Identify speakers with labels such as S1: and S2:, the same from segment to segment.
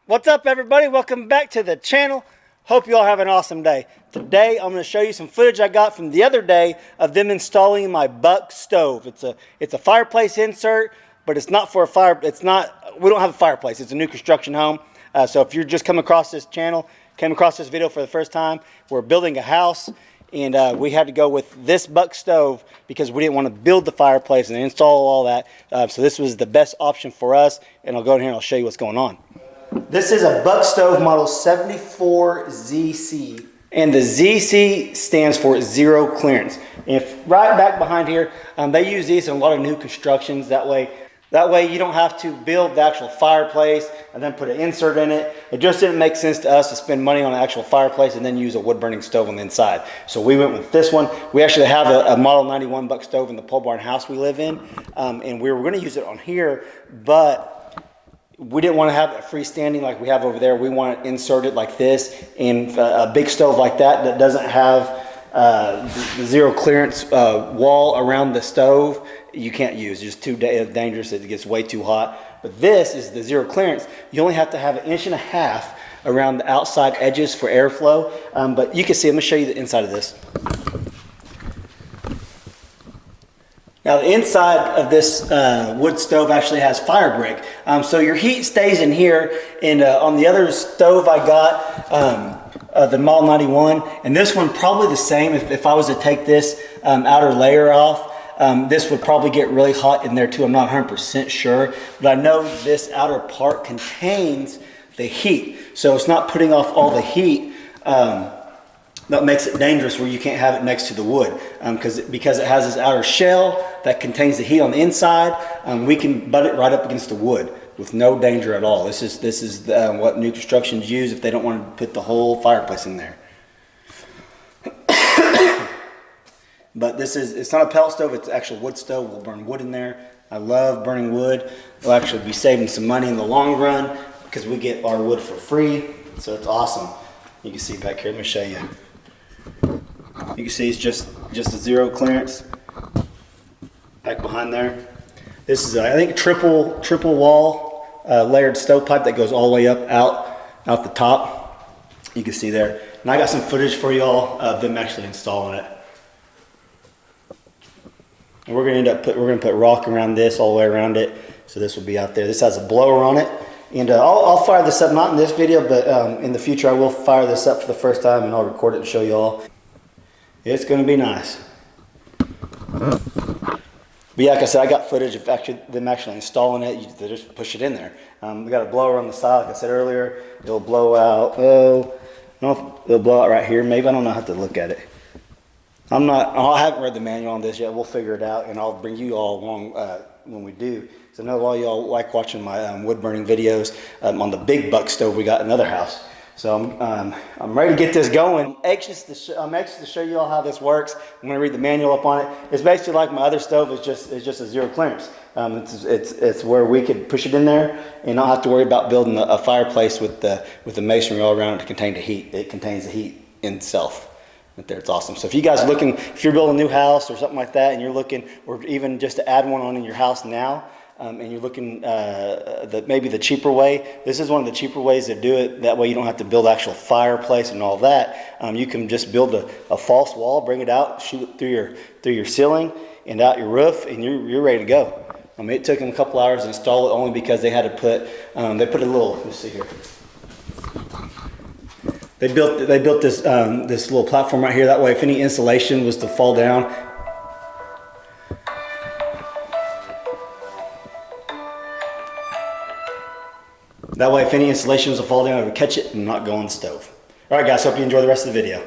S1: What's up, everybody? Welcome back to the channel. Hope you all have an awesome day. Today I'm going to show you some footage I got from the other day of them installing my Buck stove. It's a fireplace insert, but it's not for a fire. We don't have a fireplace. It's a new construction home. So if you're just coming across this channel, came across this video for the first time, we're building a house, and we had to go with this Buck stove because we didn't want to build the fireplace and install all that. So this was the best option for us, and I'll go in here and I'll show you what's going on. This is a Buck stove model 74ZC, and the ZC stands for zero clearance. If right back behind here, they use these in a lot of new constructions. That way you don't have to build the actual fireplace and then put an insert in it. It just didn't make sense to us to spend money on an actual fireplace and then use a wood burning stove on the inside. So we went with this one. We actually have a model 91 Buck stove in the pole barn house we live in, and we were going to use it on here, but we didn't want to have it freestanding like we have over there. We want it inserted like this, and a big stove like that doesn't have the zero clearance wall around the stove, you can't use. It's just too dangerous. It gets way too hot. But this is the zero clearance. You only have to have 1.5 inches around the outside edges for airflow. But you can see, I'm going to show you the inside of this. Now the inside of this wood stove actually has fire brick, so your heat stays in here. And on the other stove I got, the Model 91, and this one probably the same. If I was to take this outer layer off, this would probably get really hot in there too. I'm not 100% sure, but I know this outer part contains the heat, so it's not putting off all the heat. That makes it dangerous where you can't have it next to the wood, because it has this outer shell that contains the heat on the inside. We can butt it right up against the wood with no danger at all. This is what new constructions use if they don't want to put the whole fireplace in there. But it's not a pellet stove, it's an actual wood stove. We'll burn wood in there. I love burning wood. We'll actually be saving some money in the long run because we get our wood for free, so it's awesome. You can see back here, let me show you. You can see it's just a zero clearance back behind there. This is I think triple wall layered stovepipe that goes all the way up out the top. You can see there. And I got some footage for y'all of them actually installing it. And we're gonna put rock around this, all the way around it. So this will be out there. This has a blower on it. And I'll fire this up, not in this video, but in the future I will fire this up for the first time and I'll record it and show you all. It's going to be nice. But yeah, like I said, I got footage of them actually installing it. They just push it in there. We got a blower on the side, like I said earlier. It'll blow out, I don't know if it'll blow out right here. Maybe, I don't know how to look at it. I haven't read the manual on this yet. We'll figure it out and I'll bring you all along when we do. So I know a lot of y'all like watching my wood burning videos on the big Buck stove we got in another house. So I'm ready to get this going. I'm anxious to show you all how this works. I'm going to read the manual up on it. It's basically like my other stove. It's just a zero clearance. It's where we could push it in there and not have to worry about building a fireplace with the masonry all around it to contain the heat. It contains the heat in itself. Right there, it's awesome. So if you guys are looking, if you're building a new house or something like that, and you're looking, or even just to add one on in your house now, and you're looking maybe the cheaper way, this is one of the cheaper ways to do it. That way you don't have to build actual fireplace and all that. You can just build a false wall, bring it out, shoot it through your ceiling and out your roof, and you're ready to go. It took them a couple hours to install it only because they had to put they put a little, let's see here. They built this this little platform right here. That way, if any insulation was to fall down, it would catch it and not go on the stove. All right, guys. Hope you enjoy the rest of the video.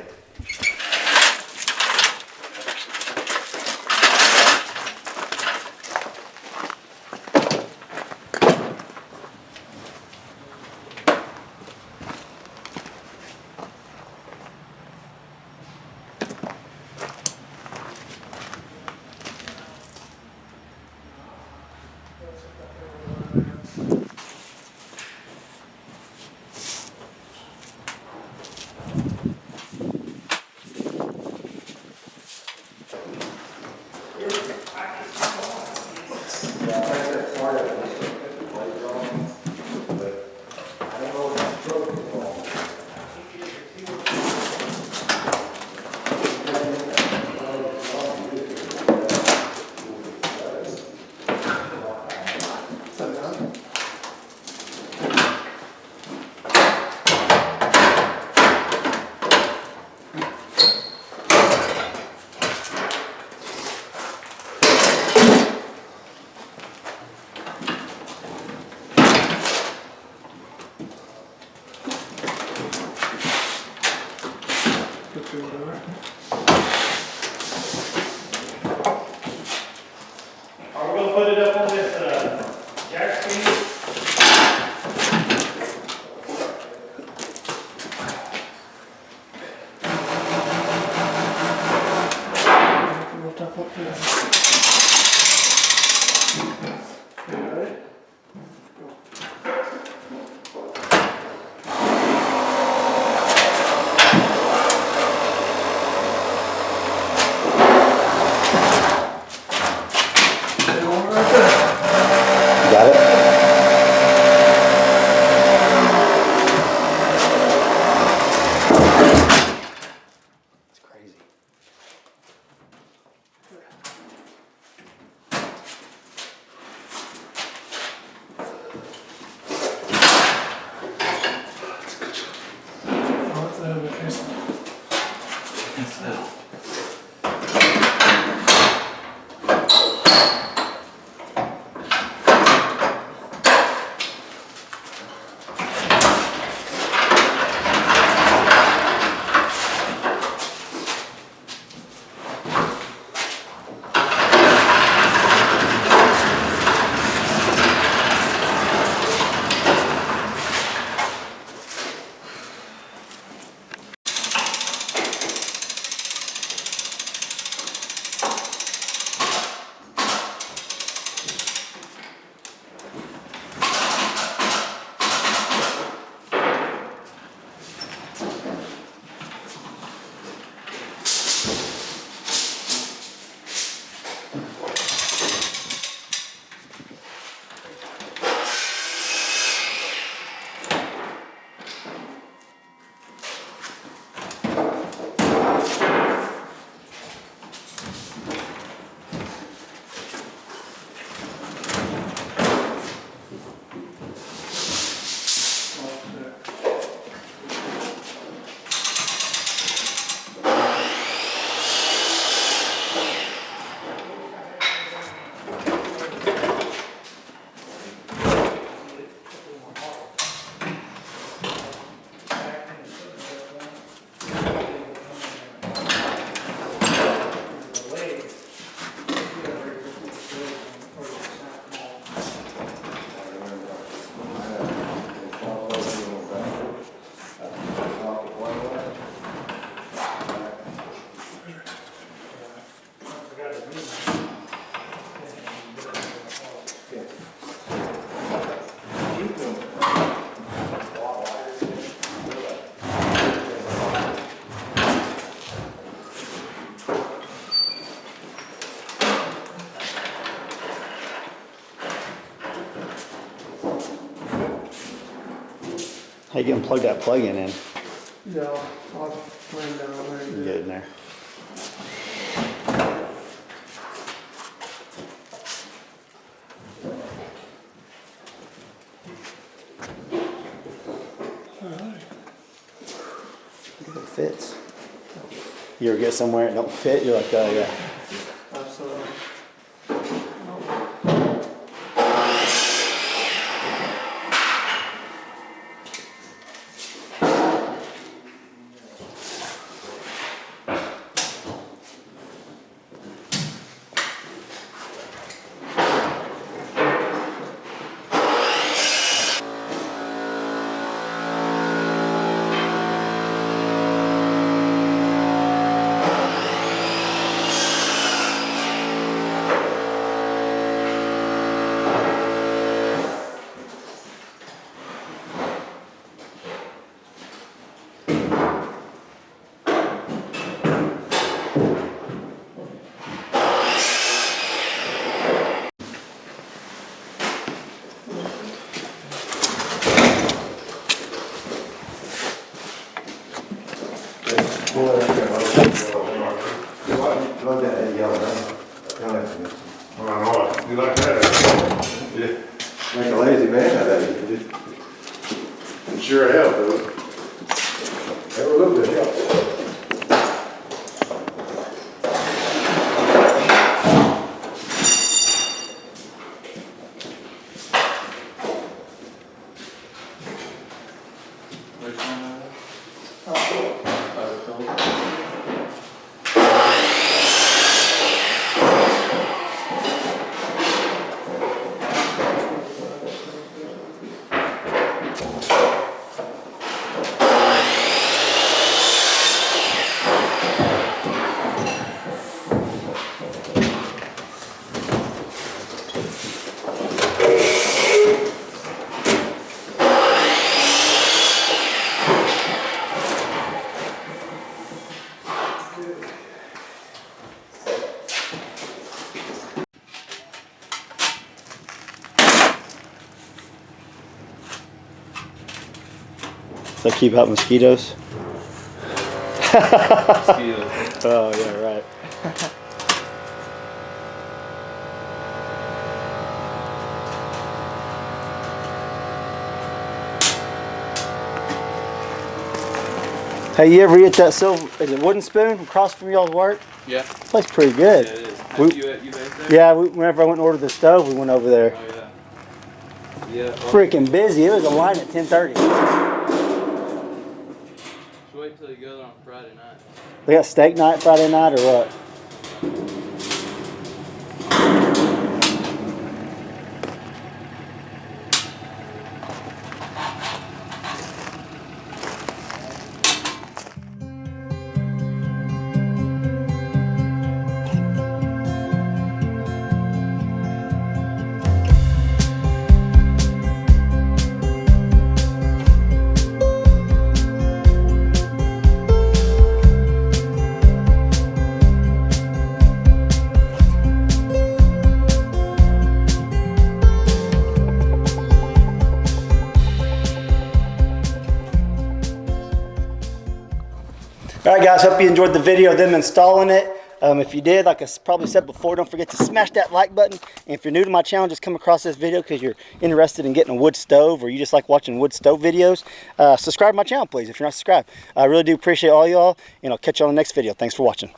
S1: How you gonna plug that plug-in in?
S2: No, I'll plan down there.
S1: You get in there. It fits. You ever get somewhere it don't fit? You're like, oh yeah.
S2: Absolutely.
S3: Plug that in yellow down.
S4: Well, I know it. You like that?
S3: Yeah. Make a lazy man out of that. You just
S4: It sure helped, though.
S3: have a little bit of help.
S2: Which one?
S1: So keep out mosquitoes.
S2: Mosquitoes.
S1: Oh yeah, right. Hey, you ever eat that silver? Is it wooden spoon across from y'all's work?
S2: Yeah.
S1: Tastes pretty good.
S2: Yeah, it is.
S1: We-
S2: You ate there?
S1: Yeah, whenever I went and ordered the stove, we went over there.
S2: Oh, yeah. Yeah. Well,
S1: Freaking busy. It was a line at 10:30.
S2: just wait till you go there on Friday night.
S1: We got steak night Friday night or what? All right, guys, hope you enjoyed the video of them installing it. If you did, like I probably said before, don't forget to smash that like button. And if you're new to my channel, just come across this video because you're interested in getting a wood stove or you just like watching wood stove videos, subscribe to my channel, please, if you're not subscribed. I really do appreciate all y'all, and I'll catch you on the next video. Thanks for watching.